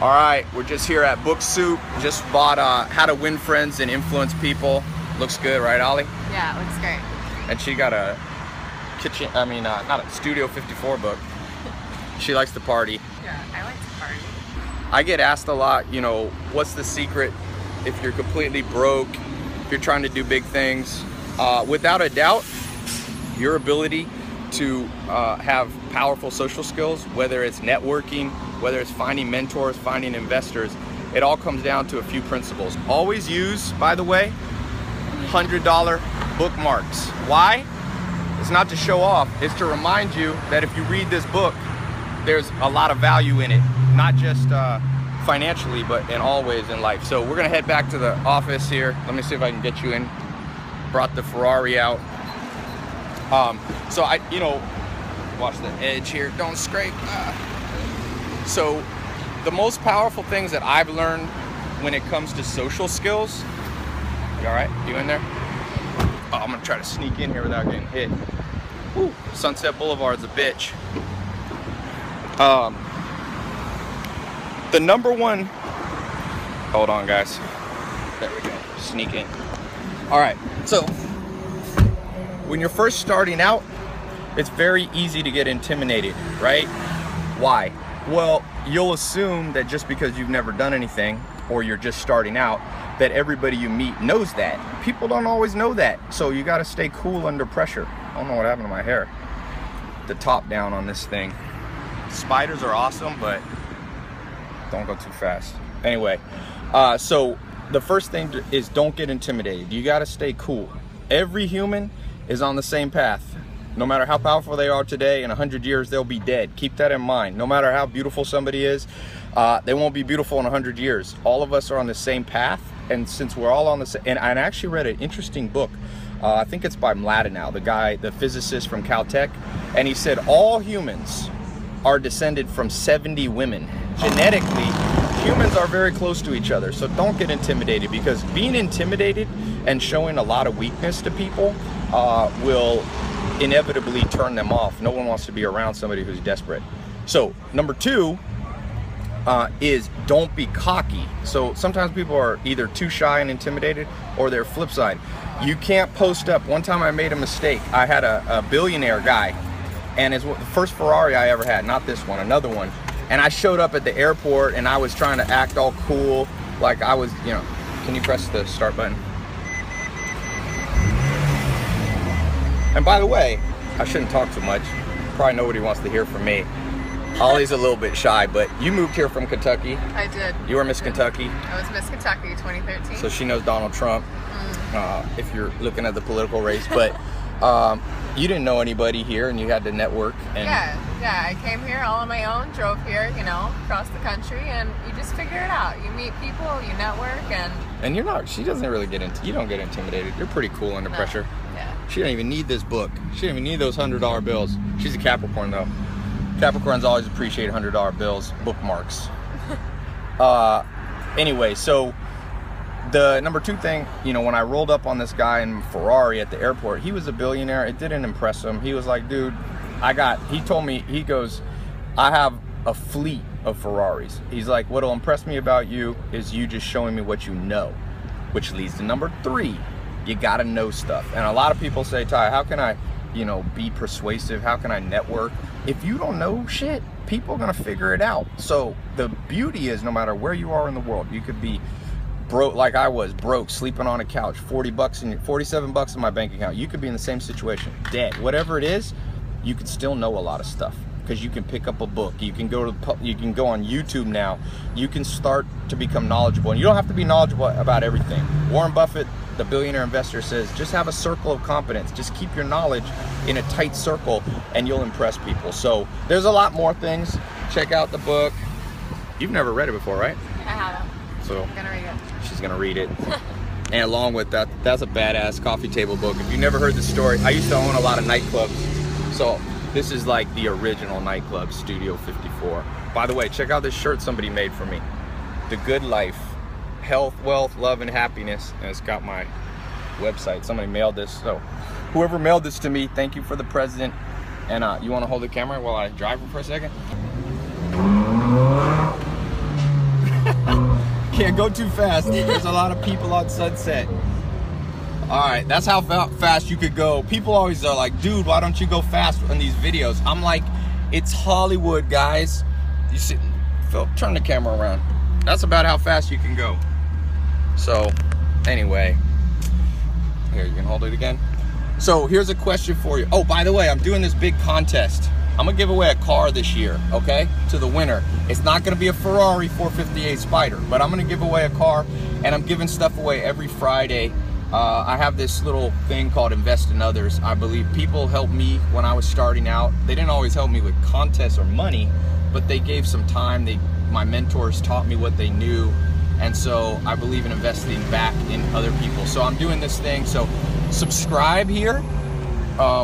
All right, we're just here at Book Soup. Just bought How to Win Friends and Influence People. Looks good, right, Ollie? Yeah, it looks great. And she got a kitchen, not a Studio 54 book. She likes to party. Yeah, I like to party. I get asked a lot, you know, what's the secret if you're completely broke, if you're trying to do big things? Without a doubt, your ability to have powerful social skills, whether it's networking, whether it's finding mentors, finding investors, it all comes down to a few principles. Always use, by the way, $100 bookmarks. Why? It's not to show off, it's to remind you that if you read this book, there's a lot of value in it, not just financially, but in all ways in life. So we're gonna head back to the office here. Let me see if I can get you in. Brought the Ferrari out. So watch the edge here, don't scrape. So the most powerful things that I've learned when it comes to social skills, you all right, you in there? Oh, I'm gonna try to sneak in here without getting hit. Woo, Sunset Boulevard's a bitch. The number one, hold on guys, there we go, sneak in. All right, so when you're first starting out, it's very easy to get intimidated, right? Why? Well, you'll assume that just because you've never done anything or you're just starting out, that everybody you meet knows that. People don't always know that, so you gotta stay cool under pressure. I don't know what happened to my hair. The top down on this thing. Spiders are awesome, but don't go too fast. Anyway, so the first thing is don't get intimidated. You gotta stay cool. Every human is on the same path. No matter how powerful they are today, in 100 years, they'll be dead. Keep that in mind. No matter how beautiful somebody is, they won't be beautiful in 100 years. All of us are on the same path. And since we're all on the same, and I actually read an interesting book. I think it's by Mladenow, the guy, the physicist from Caltech. And he said all humans are descended from 70 women. Genetically, humans are very close to each other. So don't get intimidated, because being intimidated and showing a lot of weakness to people will inevitably turn them off. No one wants to be around somebody who's desperate. So number two is don't be cocky. So sometimes people are either too shy and intimidated, or their flip side. You can't post up. One time I made a mistake. I had a billionaire guy, and it's the first Ferrari I ever had, not this one, another one. And I showed up at the airport and I was trying to act all cool, like I was, you know, can you press the start button? And by the way, I shouldn't talk too much. Probably nobody wants to hear from me. Ollie's a little bit shy, but you moved here from Kentucky. I did. You were Miss Kentucky. I was Miss Kentucky 2013. So she knows Donald Trump, if you're looking at the political race. But you didn't know anybody here, and you had to network. And yeah, I came here all on my own, drove here, you know, across the country, and you just figure it out. You meet people, you network, and you're not, she doesn't really get into, you don't get intimidated. You're pretty cool under pressure. Yeah. She don't even need this book. She don't even need those $100 bills. She's a Capricorn though. Capricorns always appreciate $100 bills, bookmarks. Anyway, so the number two thing, you know, when I rolled up on this guy in Ferrari at the airport, he was a billionaire. It didn't impress him. He was like, dude, he told me, he goes, I have a fleet of Ferraris. He's like, what'll impress me about you is you just showing me what you know, which leads to number three. You gotta know stuff. And a lot of people say, Ty, how can I, you know, be persuasive? How can I network? If you don't know shit, people are gonna figure it out. So the beauty is, no matter where you are in the world, you could be broke, like I was, broke, sleeping on a couch, 47 bucks in my bank account. You could be in the same situation, dead. Whatever it is, you could still know a lot of stuff, because you can pick up a book. You can go on YouTube now. You can start to become knowledgeable, and you don't have to be knowledgeable about everything. Warren Buffett, the billionaire investor, says just have a circle of competence. Just keep your knowledge in a tight circle and you'll impress people. So there's a lot more things. Check out the book. You've never read it before, right? I haven't. So I'm gonna read it. She's gonna read it. And along with that, that's a badass coffee table book. If you never heard the story, I used to own a lot of nightclubs. So this is like the original nightclub, Studio 54. By the way, check out this shirt somebody made for me. The Good Life. Health, wealth, love, and happiness. And it's got my website. Somebody mailed this. So whoever mailed this to me, thank you for the present. And you want to hold the camera while I drive for a second? can't go too fast. There's a lot of people on Sunset. All right, that's how fast you could go. People always are like, dude, why don't you go fast on these videos? I'm like, it's Hollywood, guys. You see, Phil, turn the camera around. That's about how fast you can go. So, anyway, here, you can hold it again. So here's a question for you. Oh, by the way, I'm doing this big contest. I'm gonna give away a car this year, okay, to the winner. It's not gonna be a Ferrari 458 Spider, but I'm gonna give away a car, and I'm giving stuff away every Friday. I have this little thing called Invest in Others. I believe people helped me when I was starting out. They didn't always help me with contests or money, but they gave some time. My mentors taught me what they knew, and so I believe in investing back in other people. So I'm doing this thing. So subscribe here,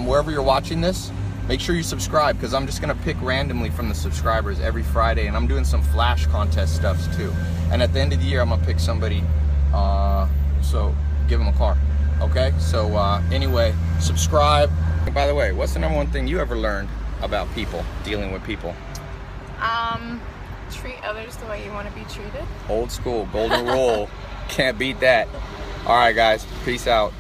wherever you're watching this. Make sure you subscribe, because I'm just gonna pick randomly from the subscribers every Friday, and I'm doing some flash contest stuffs too. And at the end of the year, I'm gonna pick somebody, so give them a car. Okay, so anyway, subscribe. And by the way, what's the #1 thing you ever learned about people, dealing with people? Treat others the way you want to be treated. Old school, golden rule. Can't beat that. All right, guys, peace out.